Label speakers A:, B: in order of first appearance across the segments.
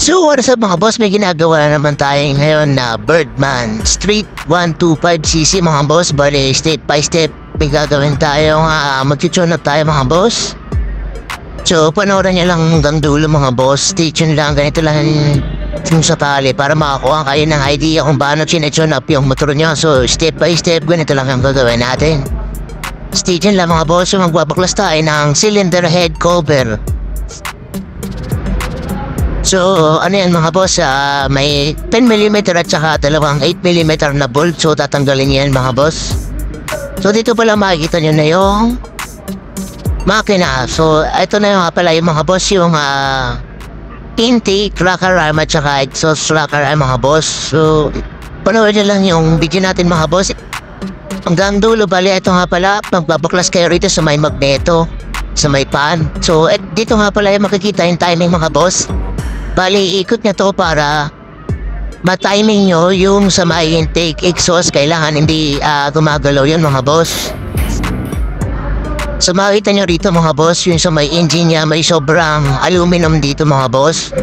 A: So what is up mga boss, may ginagawa na naman tayo ngayon na Birdman Street 125cc mga boss. Bali step by step may gagawin tayo, mag-tune up tayo mga boss. So panoorin nyo lang hanggang dulo mga boss. Stay tuned lang, ganito lang yung sakali para makakuha kayo ng idea kung paano tune up yung motor nyo. So step by step ganito lang ang gagawin natin. Stay tuned lang mga boss. So magbabaklas tayo ng cylinder head cover. So, ano yan mga boss, may 10mm at saka dalawang 8mm na bolt. So, tatanggalin yan mga boss. So, dito pala makikita nyo na yung makina. So, ito na yung pala yung mga boss, yung intake, rocker arm at saka exhaust rocker arm mga boss. So, panoorin nyo lang yung video natin mga boss. Hanggang dulo, bali, ito nga pala, magbabaklas kayo rito sa may magneto, sa may pan. So, dito nga pala yung makikita yung timing mga boss. Bali, ikot niya to para ma-timing nyo yung sa may intake exhaust. Kailangan hindi gumagalaw yun mga boss. So makita nyo rito mga boss, yung sa may engine niya may sobrang aluminum dito mga boss.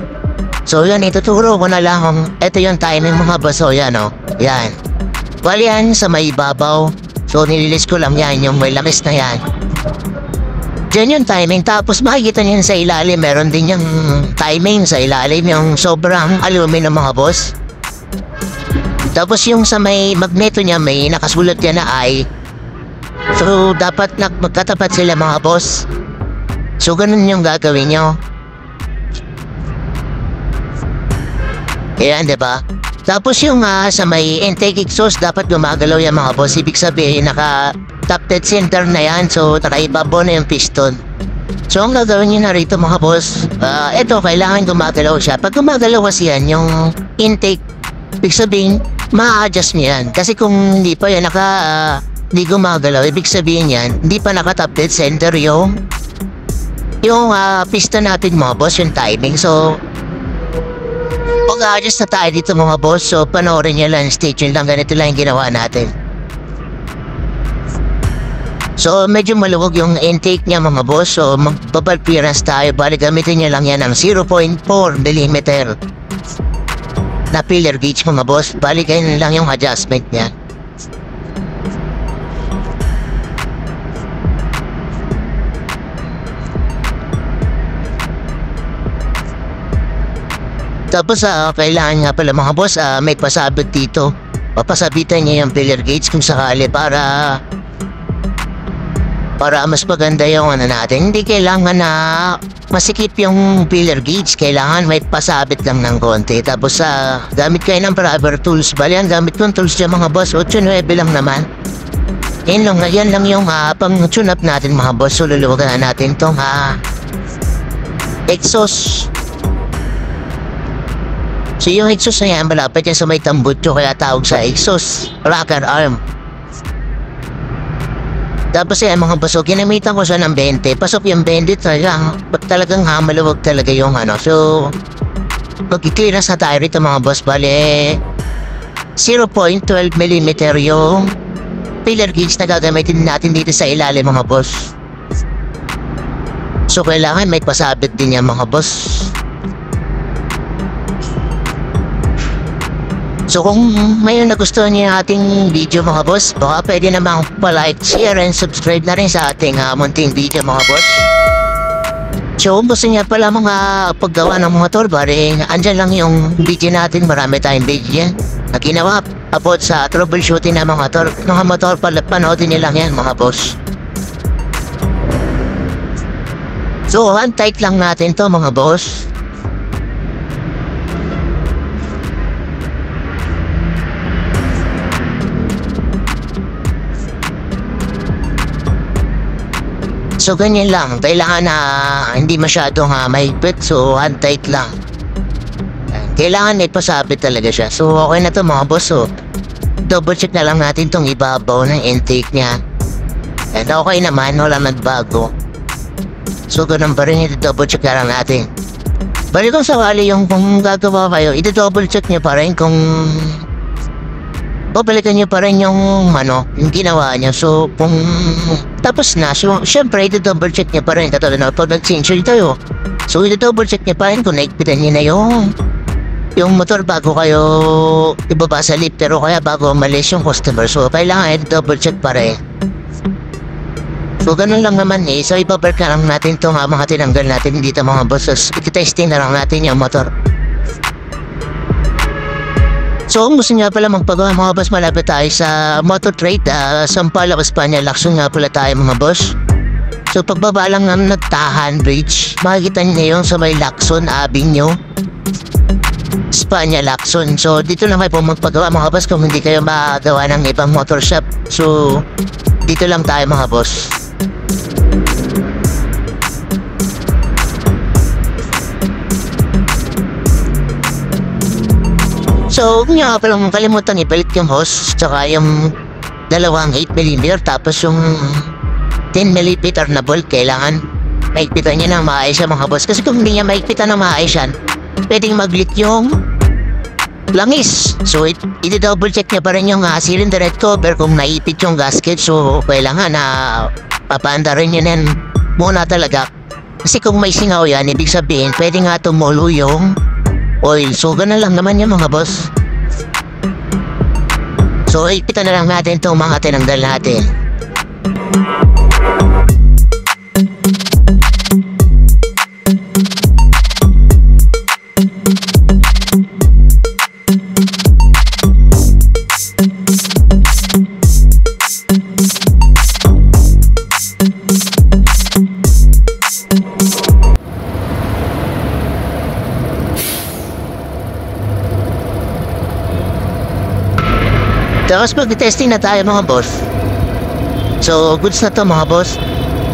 A: So yan, ituturo ko na lang kung ito yung timing mga boss. So yan o, yan. Bali yan sa may babaw. So nililis ko lang yan, yung may lamis na yan. Diyan yung timing, tapos makikita niyo sa ilalim, meron din yung timing sa ilalim, yung sobrang aluminum mga boss. Tapos yung sa may magneto niya, may nakasulat yan na I. So dapat magkatapat sila mga boss. So ganun yung gagawin nyo. Ayan, diba? Tapos yung sa may intake exhaust, dapat gumagalaw yan mga boss. Ibig sabihin, top dead center na yan. So, nakaibabaw na yung piston. So, ang gagawin nyo na rito mga boss, ito, kailangan gumagalaw siya. Pag gumagalaw kasi yan, yung intake, ibig sabihin, ma-adjust nyo yan. Kasi kung hindi pa yan, hindi gumagalaw, ibig sabihin yan, hindi pa naka-top dead center yung piston natin mga boss, yung timing. So, pag-adjust na tayo dito mga boss. So, panoorin nyo lang, stay tuned lang, ganito lang yung ginawa natin. So, medyo maluwag yung intake niya mga boss. So, magbabal clearance tayo. Bali, gamitin niya lang yan ng 0.4mm na filler gauge mga boss. Bali, ganyan lang yung adjustment niya. Tapos, kailangan nga pala mga boss, may pasabit dito. Papasabitan niya yung filler gauge kung sakali para mas maganda yung natin. Hindi kailangan na masikip yung filler gauge. Kailangan may pasabit lang ng konti. Tapos gamit kayo ng rubber tools. Bali yan, gamit kong tools dyan mga boss. 8-9 lang naman. Yan lang yung pang-tune up natin mga boss. So luluwagan natin itong exhaust. So yung exhaust na yan, malapit yan sa may tambutso, kaya tawag sa exhaust rocker arm. Tapos yan mga boss, ginamitan ko siya ng 20. Pasok yung 20 talagang maluwag talaga yung So, mag-clearance na tayo rito mga boss. Bale, 0.12mm yung filler gauge na gagamitin natin dito sa ilalim mga boss. So, kailangan may pasabit din yan mga boss. So kung may nagustuhan niyo yung ating video mga boss, baka pwede namang pa-like, share, and subscribe na rin sa ating munting video mga boss. So kung gusto niya pala mga paggawa ng motor, bari andyan lang yung video natin. Marami tayong video yan na ginawa about sa troubleshooting ng mga motor. Panoodin niyo lang yan mga boss. So tight lang natin to mga boss. So ganyan lang, kailangan na hindi masyadong mahigpit, so tight lang. Kailangan may pasabit talaga siya. So okay na to mga boss. So double check na lang natin tong ibabaw ng intake niya. And okay naman, wala nagbago. So ganun pa rin, double check na lang natin. Bali kung sakali yung kung gagawa kayo, double check niyo pa rin kung babalikan niyo pa rin yung yung ginawa niya. So kung tapos na, so syempre double check niya pa rin. Katulad na pag nag-change tayo, so double check niya pa rin kung naigpitan niya na yung yung motor bago kayo ibaba sa lift, pero kaya bago umalis yung customer. So kailangan double check pa rin. So ganun lang naman eh. So ipapark na lang natin itong mga tinanggal natin dito mga boss. So ititesting na lang natin yung motor. So kung gusto nga pala magpagawa mga boss, malapit tayo sa Motor Trade, Sampaloc, Espanya, Lacson nga pala tayo mga boss. So pagbaba lang ng Nagtahan Bridge, makikita niyo yung sa may Lacson Avenue, Espanya, Lacson. So dito lang kayo po magpagawa mga boss kung hindi kayo magawa ng ibang motor shop. So dito lang tayo mga boss. So, kung nga palang kalimutan ipalit yung hose, tsaka yung dalawang 8mm, tapos yung 10mm na bolt, kailangan maigpitan niya ng maayos yan mga boss. Kasi kung hindi niya maigpitan ng maayos yan, pwedeng mag-leak yung langis. So, i-double check niya pa rin yung cylinder head cover kung naipit yung gasket. So, kailangan na papaanda rin yun yan muna talaga. Kasi kung may singaw yan, ibig sabihin, pwede nga tumulo yung oil. So, ganun lang naman yung mga boss. So, ipitan na lang natin itong mga tinanggal natin. Tapos mag-testing na tayo mga boss. So, goods na to mga boss.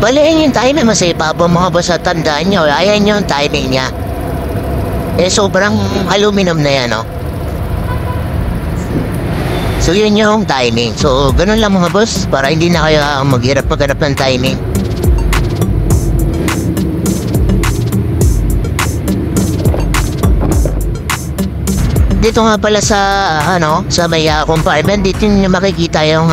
A: Baliin yung timing masaya pa po mga boss, at tandaan nyo, ayan yung timing niya. Eh, sobrang aluminum na yan, no? So, yun yung timing. So, ganun lang mga boss, para hindi na kayo maghirap maghanap ng timing. Dito nga pala sa sa may compartment, dito nyo makikita yung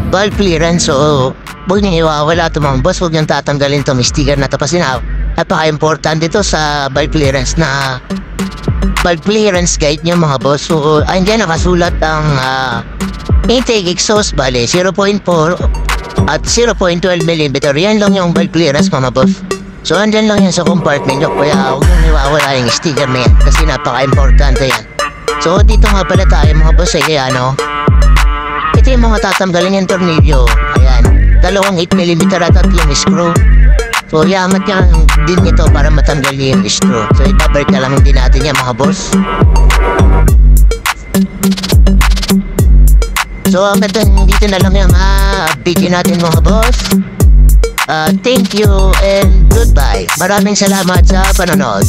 A: valve clearance. So huwag nyo iwawala ito mga boss, huwag nyo tatanggalin ito, may sticker na ito. Kasi napaka-importante dito sa valve clearance na valve clearance guide nyo mga boss. So andyan nakasulat ang intake exhaust, bale 0.4 at 0.12mm. Yan lang yung valve clearance mga boss. So andyan lang yan sa compartment nyo, kaya huwag nyo iwawala yung sticker na yan kasi napaka-importante yan. So dito nga pala tayo mga boss, kaya ito yung mga tatanggalin yung tornilyo. Ayan, dalawang 8mm at tatlong screw. So yamat niya din ito para matanggal yung screw. So ipabalik na lang din natin yan mga boss. So dito na lang yung video natin mga boss. Thank you and goodbye. Maraming salamat sa panonood.